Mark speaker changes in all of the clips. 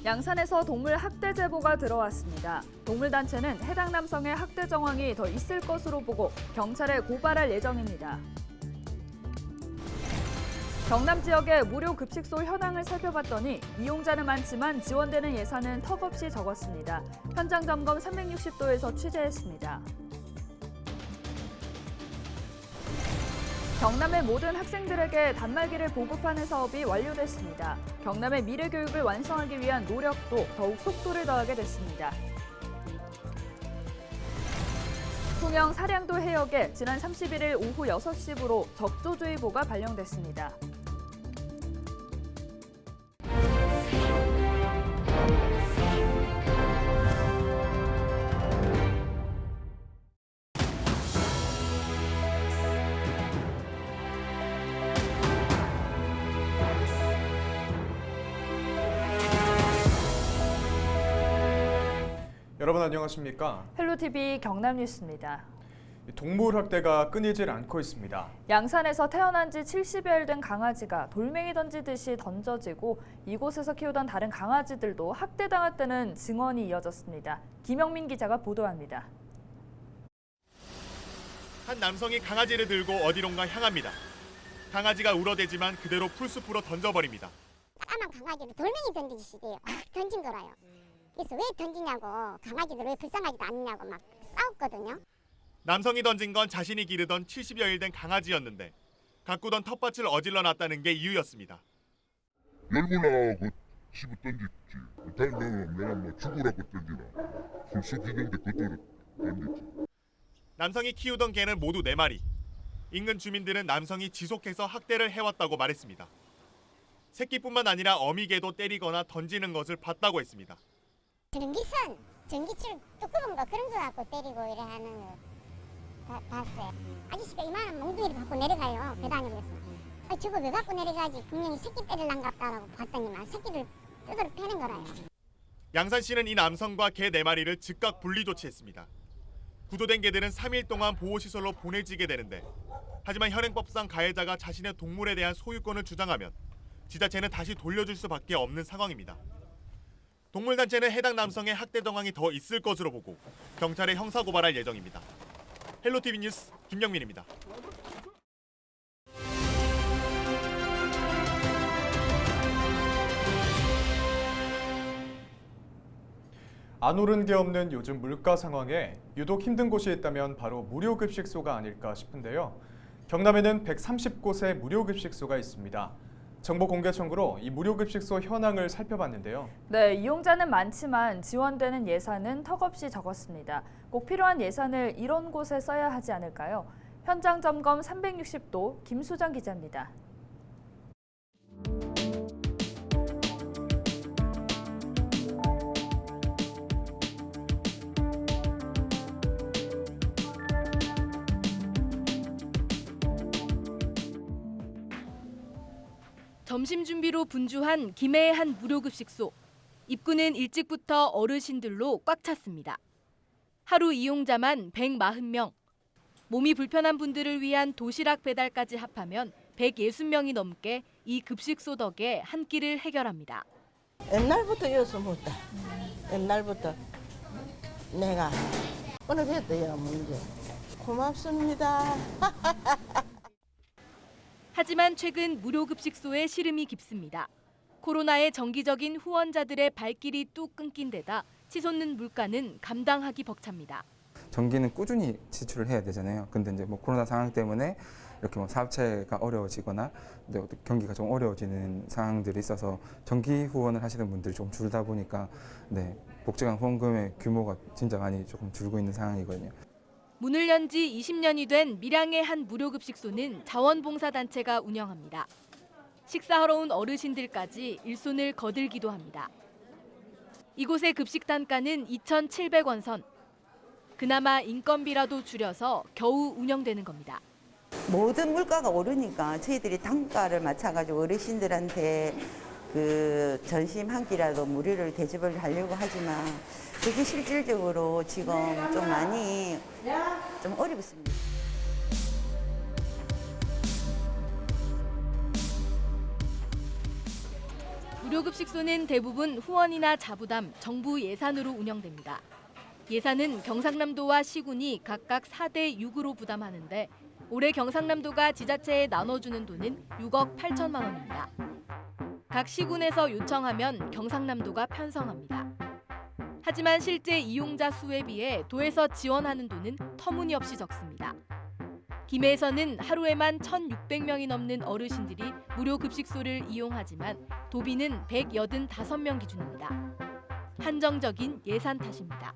Speaker 1: 양산에서 동물 학대 제보가 들어왔습니다. 동물단체는 해당 남성의 학대 정황이 더 있을 것으로 보고 경찰에 고발할 예정입니다. 경남 지역의 무료 급식소 현황을 살펴봤더니 이용자는 많지만 지원되는 예산은 턱없이 적었습니다. 현장 점검 360도에서 취재했습니다. 경남의 모든 학생들에게 단말기를 보급하는 사업이 완료됐습니다. 경남의 미래 교육을 완성하기 위한 노력도 더욱 속도를 더하게 됐습니다. 통영 사량도 해역에 지난 31일 오후 6시부로 적조주의보가 발령됐습니다.
Speaker 2: 여러분 안녕하십니까?
Speaker 1: 헬로TV 경남뉴스입니다.
Speaker 2: 동물 학대가 끊이질 않고 있습니다.
Speaker 1: 양산에서 태어난 지 70여일 된 강아지가 돌멩이 던지듯이 던져지고 이곳에서 키우던 다른 강아지들도 학대당했다는 증언이 이어졌습니다. 김영민 기자가 보도합니다.
Speaker 3: 한 남성이 강아지를 들고 어디론가 향합니다. 강아지가 울어대지만 그대로 풀숲으로 던져버립니다.
Speaker 4: 까만 강아지를 돌멩이 던지시대요. 던진 거라요. 그래서 왜 던지냐고, 강아지들 왜 불쌍하지도 않냐고 막 싸웠거든요.
Speaker 3: 남성이 던진 건 자신이 기르던 70여일 된 강아지였는데 가꾸던 텃밭을 어질러 놨다는 게 이유였습니다.
Speaker 5: 열고 나가고 집어 던졌지. 다른 놈은 내가 뭐 죽으라고 던지나. 풀숲이던데 그대로 던졌지.
Speaker 3: 남성이 키우던 개는 모두 4마리. 인근 주민들은 남성이 지속해서 학대를 해왔다고 말했습니다. 새끼뿐만 아니라 어미개도 때리거나 던지는 것을 봤다고 했습니다.
Speaker 4: 전기선, 전기줄 두꺼운 거 그런 거 갖고 때리고 이래 하는 거 봤어요. 아저씨가 이만한 몽둥이를 갖고 내려가요. 배당에서. 저거 왜 갖고 내려가지? 분명히 새끼 때리려는 같다라고 봤더니만 새끼를 뜯어로 패는 거라요.
Speaker 3: 양산시는 이 남성과 개 4마리를 즉각 분리 조치했습니다. 구조된 개들은 3일 동안 보호시설로 보내지게 되는데 하지만 현행법상 가해자가 자신의 동물에 대한 소유권을 주장하면 지자체는 다시 돌려줄 수밖에 없는 상황입니다. 동물단체는 해당 남성의 학대 정황이 더 있을 것으로 보고 경찰에 형사고발할 예정입니다. 헬로TV 뉴스 김영민입니다.
Speaker 2: 안 오른 게 없는 요즘 물가 상황에 유독 힘든 곳이 있다면 바로 무료급식소가 아닐까 싶은데요. 경남에는 130곳의 무료급식소가 있습니다. 정보공개청구로 이 무료급식소 현황을 살펴봤는데요.
Speaker 1: 네, 이용자는 많지만 지원되는 예산은 턱없이 적었습니다. 꼭 필요한 예산을 이런 곳에 써야 하지 않을까요? 현장 점검 360도 김수정 기자입니다.
Speaker 6: 점심 준비로 분주한 김해의 한 무료급식소. 입구는 일찍부터 어르신들로 꽉 찼습니다. 하루 이용자만 140명. 몸이 불편한 분들을 위한 도시락 배달까지 합하면 160명이 넘게 이 급식소 덕에 한 끼를 해결합니다.
Speaker 7: 옛날부터 이어서 먹다. 옛날부터 내가 어느 됐어요 문제. 고맙습니다.
Speaker 6: 하지만 최근 무료급식소의 시름이 깊습니다. 코로나의 정기적인 후원자들의 발길이 뚝 끊긴 데다 치솟는 물가는 감당하기 벅찹니다.
Speaker 8: 전기는 꾸준히 지출을 해야 되잖아요. 근데 이제 뭐 코로나 상황 때문에 이렇게 뭐 사업체가 어려워지거나 경기가 좀 어려워지는 상황들이 있어서 전기 후원을 하시는 분들이 좀 줄다 보니까 복지관 후원금의 규모가 진짜 많이 조금 줄고 있는 상황이거든요.
Speaker 6: 문을 연 지 20년이 된 밀양의 한 무료급식소는 자원봉사단체가 운영합니다. 식사하러 온 어르신들까지 일손을 거들기도 합니다. 이곳의 급식 단가는 2,700원 선. 그나마 인건비라도 줄여서 겨우 운영되는 겁니다.
Speaker 9: 모든 물가가 오르니까 저희들이 단가를 맞춰가지고 어르신들한테 그 전심 한 끼라도 무료를 대접을 하려고 하지만 그게 실질적으로 지금 좀 많이 좀 어렵습니다.
Speaker 6: 무료급식소는 대부분 후원이나 자부담, 정부 예산으로 운영됩니다. 예산은 경상남도와 시군이 각각 4대 6으로 부담하는데 올해 경상남도가 지자체에 나눠주는 돈은 6억 8천만 원입니다. 각 시군에서 요청하면 경상남도가 편성합니다. 하지만 실제 이용자 수에 비해 도에서 지원하는 돈은 터무니없이 적습니다. 김해에서는 하루에만 1,600명이 넘는 어르신들이 무료 급식소를 이용하지만 도비는 185명 기준입니다. 한정적인 예산 탓입니다.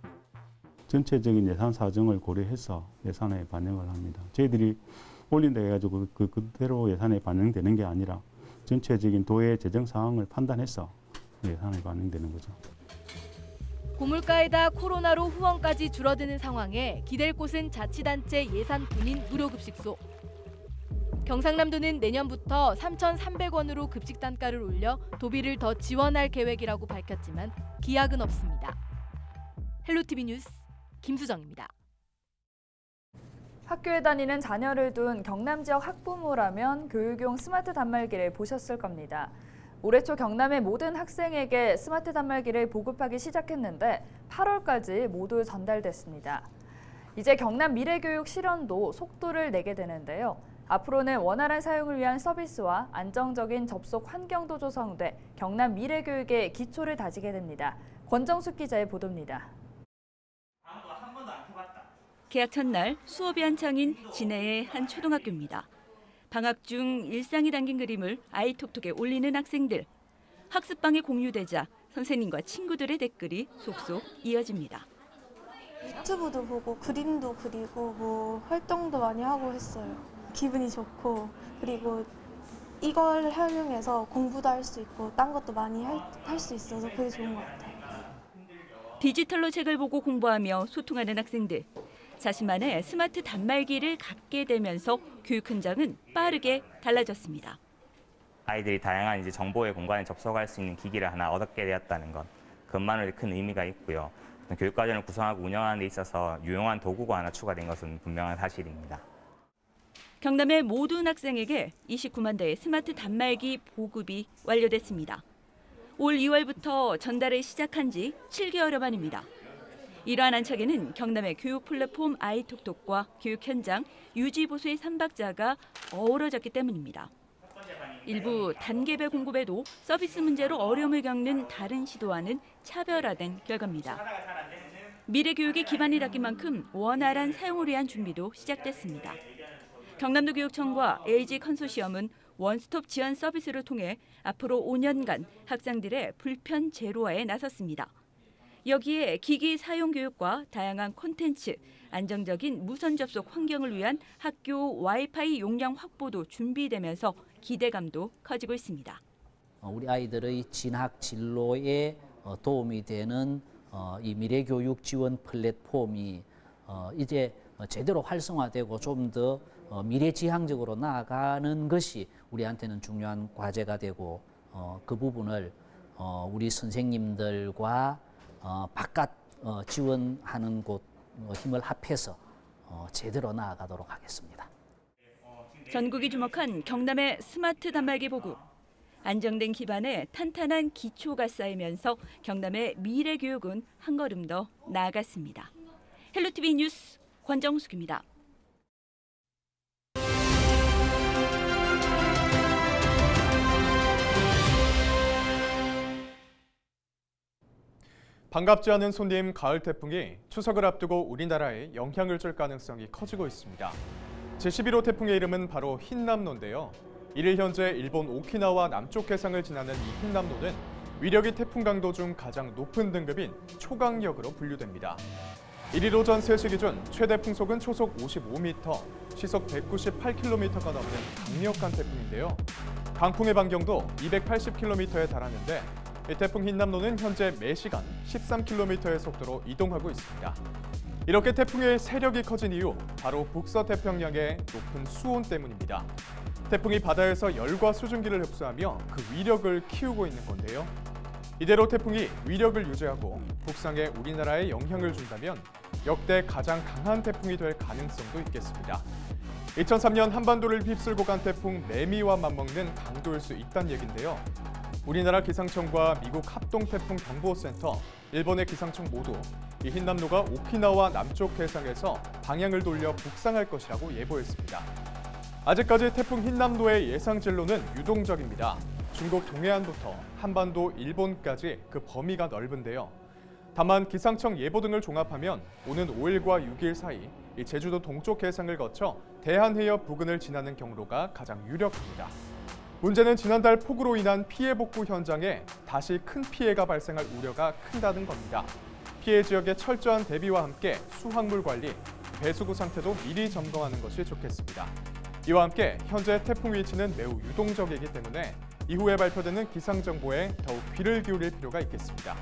Speaker 10: 전체적인 예산 사정을 고려해서 예산에 반영을 합니다. 저희들이 올린다 해가지고 그대로 예산에 반영되는 게 아니라 전체적인 도의 재정 상황을 판단해서 예산에 반영되는 거죠.
Speaker 6: 고물가에다 코로나로 후원까지 줄어드는 상황에 기댈 곳은 자치단체 예산뿐인 무료급식소. 경상남도는 내년부터 3,300원으로 급식 단가를 올려 도비를 더 지원할 계획이라고 밝혔지만 기약은 없습니다. 헬로티비 뉴스 김수정입니다.
Speaker 1: 학교에 다니는 자녀를 둔 경남 지역 학부모라면 교육용 스마트 단말기를 보셨을 겁니다. 올해 초 경남의 모든 학생에게 스마트 단말기를 보급하기 시작했는데 8월까지 모두 전달됐습니다. 이제 경남 미래교육 실현도 속도를 내게 되는데요. 앞으로는 원활한 사용을 위한 서비스와 안정적인 접속 환경도 조성돼 경남 미래교육의 기초를 다지게 됩니다. 권정숙 기자의 보도입니다.
Speaker 11: 개학 첫날 수업이 한창인 진해의 한 초등학교입니다. 방학 중 일상이 담긴 그림을 아이톡톡에 올리는 학생들. 학습방이 공유되자 선생님과 친구들의 댓글이 속속 이어집니다.
Speaker 12: 유튜브도 보고 그림도 그리고 뭐 활동도 많이 하고 했어요. 기분이 좋고 그리고 이걸 활용해서 공부도 할 수 있고 딴 것도 많이 할 수 있어서 그게 좋은 것 같아요.
Speaker 11: 디지털로 책을 보고 공부하며 소통하는 학생들. 자신만의 스마트 단말기를 갖게 되면서 교육 현장은 빠르게 달라졌습니다.
Speaker 13: 아이들이 다양한 이제 정보의 공간에 접속할 수 있는 기기를 하나 얻게 되었다는 것, 그것만으로 큰 의미가 있고요. 교육과정을 구성하고 운영하는 데 있어서 유용한 도구가 하나 추가된 것은 분명한 사실입니다.
Speaker 11: 경남의 모든 학생에게 29만 대의 스마트 단말기 보급이 완료됐습니다. 올 2월부터 전달을 시작한 지 7개월여 만입니다. 이러한 안착에는 경남의 교육 플랫폼 아이톡톡과 교육 현장, 유지 보수의 3박자가 어우러졌기 때문입니다. 일부 단계별 공급에도 서비스 문제로 어려움을 겪는 다른 시도와는 차별화된 결과입니다. 미래교육의 기반이 닦인 만큼 원활한 사용을 위한 준비도 시작됐습니다. 경남도 교육청과 LG 컨소시엄은 원스톱 지원 서비스를 통해 앞으로 5년간 학생들의 불편 제로화에 나섰습니다. 여기에 기기 사용 교육과 다양한 콘텐츠, 안정적인 무선 접속 환경을 위한 학교 와이파이 용량 확보도 준비되면서 기대감도 커지고 있습니다.
Speaker 14: 우리 아이들의 진학 진로에 도움이 되는 이 미래교육 지원 플랫폼이 이제 제대로 활성화되고 좀 더 미래지향적으로 나아가는 것이 우리한테는 중요한 과제가 되고 그 부분을 우리 선생님들과 바깥 지원하는 곳 힘을 합해서 제대로 나아가도록 하겠습니다.
Speaker 11: 전국이 주목한 경남의 스마트 단말기 보급. 안정된 기반에 탄탄한 기초가 쌓이면서 경남의 미래 교육은 한 걸음 더 나아갔습니다. 헬로티비 뉴스 권정숙입니다.
Speaker 2: 반갑지 않은 손님 가을 태풍이 추석을 앞두고 우리나라에 영향을 줄 가능성이 커지고 있습니다. 제11호 태풍의 이름은 바로 흰남노인데요. 이를 현재 일본 오키나와 남쪽 해상을 지나는 이 흰남노는 위력이 태풍 강도 중 가장 높은 등급인 초강력으로 분류됩니다. 1일 오전 3시 기준 최대 풍속은 초속 55m, 시속 198km가 넘는 강력한 태풍인데요. 강풍의 반경도 280km에 달하는데 이 태풍 흰남노는 현재 매시간 13km의 속도로 이동하고 있습니다. 이렇게 태풍의 세력이 커진 이유 바로 북서태평양의 높은 수온 때문입니다. 태풍이 바다에서 열과 수증기를 흡수하며 그 위력을 키우고 있는 건데요. 이대로 태풍이 위력을 유지하고 북상에 우리나라에 영향을 준다면 역대 가장 강한 태풍이 될 가능성도 있겠습니다. 2003년 한반도를 휩쓸고 간 태풍 매미와 맞먹는 강도일 수 있다는 얘긴데요. 우리나라 기상청과 미국 합동태풍경보센터, 일본의 기상청 모두 이 흰남노가 오키나와 남쪽 해상에서 방향을 돌려 북상할 것이라고 예보했습니다. 아직까지 태풍 흰남노의 예상 진로는 유동적입니다. 중국 동해안부터 한반도, 일본까지 그 범위가 넓은데요. 다만 기상청 예보 등을 종합하면 오는 5일과 6일 사이 이 제주도 동쪽 해상을 거쳐 대한해협 부근을 지나는 경로가 가장 유력합니다. 문제는 지난달 폭우로 인한 피해 복구 현장에 다시 큰 피해가 발생할 우려가 큰다는 겁니다. 피해 지역의 철저한 대비와 함께 수확물 관리, 배수구 상태도 미리 점검하는 것이 좋겠습니다. 이와 함께 현재 태풍 위치는 매우 유동적이기 때문에 이후에 발표되는 기상 정보에 더욱 귀를 기울일 필요가 있겠습니다.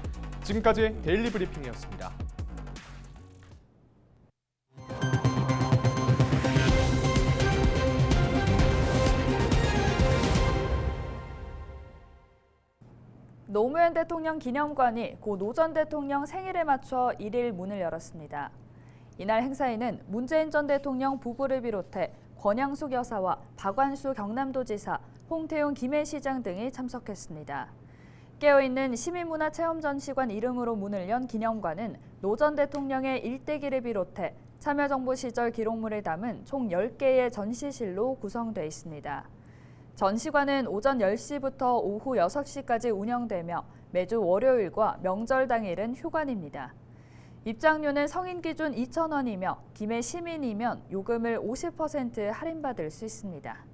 Speaker 2: 지금까지 데일리 브리핑이었습니다.
Speaker 1: 노무현 대통령 기념관이 고 노 전 대통령 생일에 맞춰 1일 문을 열었습니다. 이날 행사에는 문재인 전 대통령 부부를 비롯해 권양숙 여사와 박완수 경남도지사, 홍태용 김해시장 등이 참석했습니다. 깨어있는 시민문화체험전시관 이름으로 문을 연 기념관은 노 전 대통령의 일대기를 비롯해 참여정부 시절 기록물을 담은 총 10개의 전시실로 구성되어 있습니다. 전시관은 오전 10시부터 오후 6시까지 운영되며 매주 월요일과 명절 당일은 휴관입니다. 입장료는 성인 기준 2,000원이며 김해 시민이면 요금을 50% 할인받을 수 있습니다.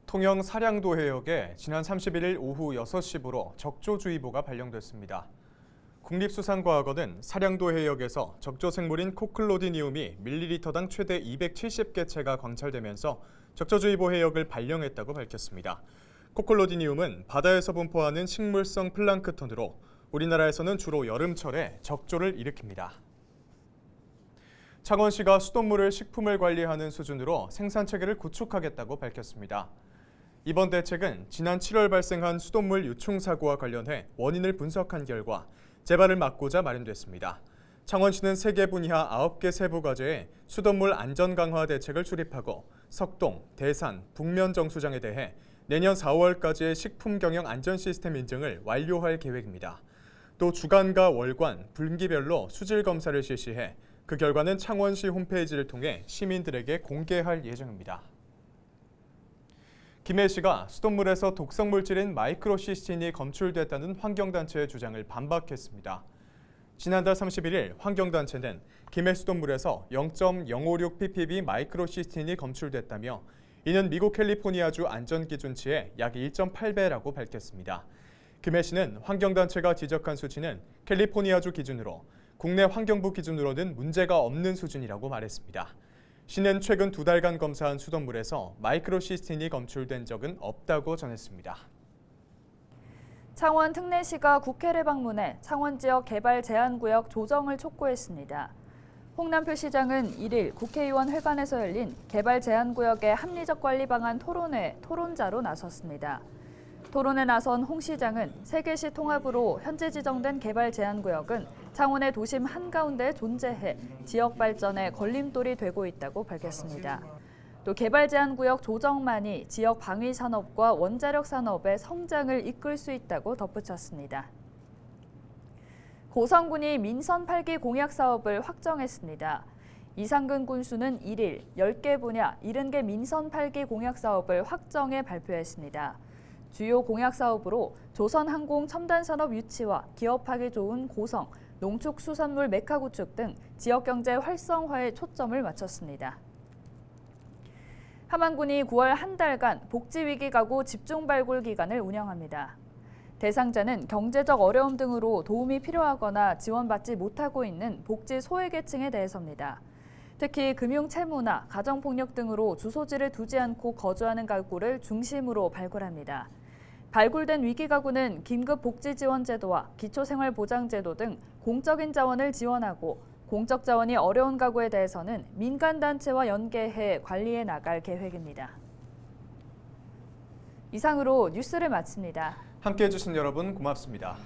Speaker 2: 통영 사량도 해역에 지난 31일 오후 6시부로 적조주의보가 발령됐습니다. 국립수산과학원은 사량도 해역에서 적조생물인 코클로디니움이 밀리리터당 최대 270개체가 관찰되면서 적조주의보 해역을 발령했다고 밝혔습니다. 코클로디니움은 바다에서 분포하는 식물성 플랑크톤으로 우리나라에서는 주로 여름철에 적조를 일으킵니다. 창원시가 수돗물을 식품을 관리하는 수준으로 생산 체계를 구축하겠다고 밝혔습니다. 이번 대책은 지난 7월 발생한 수돗물 유충 사고와 관련해 원인을 분석한 결과 재발을 막고자 마련됐습니다. 창원시는 3개 분야 9개 세부 과제에 수돗물 안전 강화 대책을 수립하고 석동, 대산, 북면 정수장에 대해 내년 4월까지의 식품 경영 안전 시스템 인증을 완료할 계획입니다. 또 주간과 월간, 분기별로 수질 검사를 실시해 그 결과는 창원시 홈페이지를 통해 시민들에게 공개할 예정입니다. 김해시가 수돗물에서 독성 물질인 마이크로시스틴이 검출됐다는 환경단체의 주장을 반박했습니다. 지난달 31일 환경단체는 김해 수돗물에서 0.056ppb 마이크로시스틴이 검출됐다며 이는 미국 캘리포니아주 안전기준치의 약 1.8배라고 밝혔습니다. 김해시는 환경단체가 지적한 수치는 캘리포니아주 기준으로 국내 환경부 기준으로는 문제가 없는 수준이라고 말했습니다. 시는 최근 2달간 검사한 수돗물에서 마이크로시스틴이 검출된 적은 없다고 전했습니다.
Speaker 1: 창원 특례시가 국회를 방문해 창원 지역 개발 제한구역 조정을 촉구했습니다. 홍남표 시장은 1일 국회의원 회관에서 열린 개발 제한구역의 합리적 관리 방안 토론회 토론자로 나섰습니다. 토론에 나선 홍 시장은 3개시 통합으로 현재 지정된 개발 제한구역은 창원의 도심 한가운데에 존재해 지역 발전에 걸림돌이 되고 있다고 밝혔습니다. 또 개발 제한구역 조정만이 지역 방위 산업과 원자력 산업의 성장을 이끌 수 있다고 덧붙였습니다. 고성군이 민선 8기 공약 사업을 확정했습니다. 이상근 군수는 1일 10개 분야 70개 민선 8기 공약 사업을 확정해 발표했습니다. 주요 공약 사업으로 조선항공 첨단산업 유치와 기업하기 좋은 고성, 농축수산물 메카 구축 등 지역경제 활성화에 초점을 맞췄습니다. 함안군이 9월 한 달간 복지위기 가구 집중발굴 기간을 운영합니다. 대상자는 경제적 어려움 등으로 도움이 필요하거나 지원받지 못하고 있는 복지 소외계층에 대해서입니다. 특히 금융 채무나 가정폭력 등으로 주소지를 두지 않고 거주하는 가구를 중심으로 발굴합니다. 발굴된 위기 가구는 긴급 복지 지원 제도와 기초생활보장제도 등 공적인 자원을 지원하고 공적 자원이 어려운 가구에 대해서는 민간단체와 연계해 관리해 나갈 계획입니다. 이상으로 뉴스를 마칩니다.
Speaker 2: 함께해 주신 여러분 고맙습니다.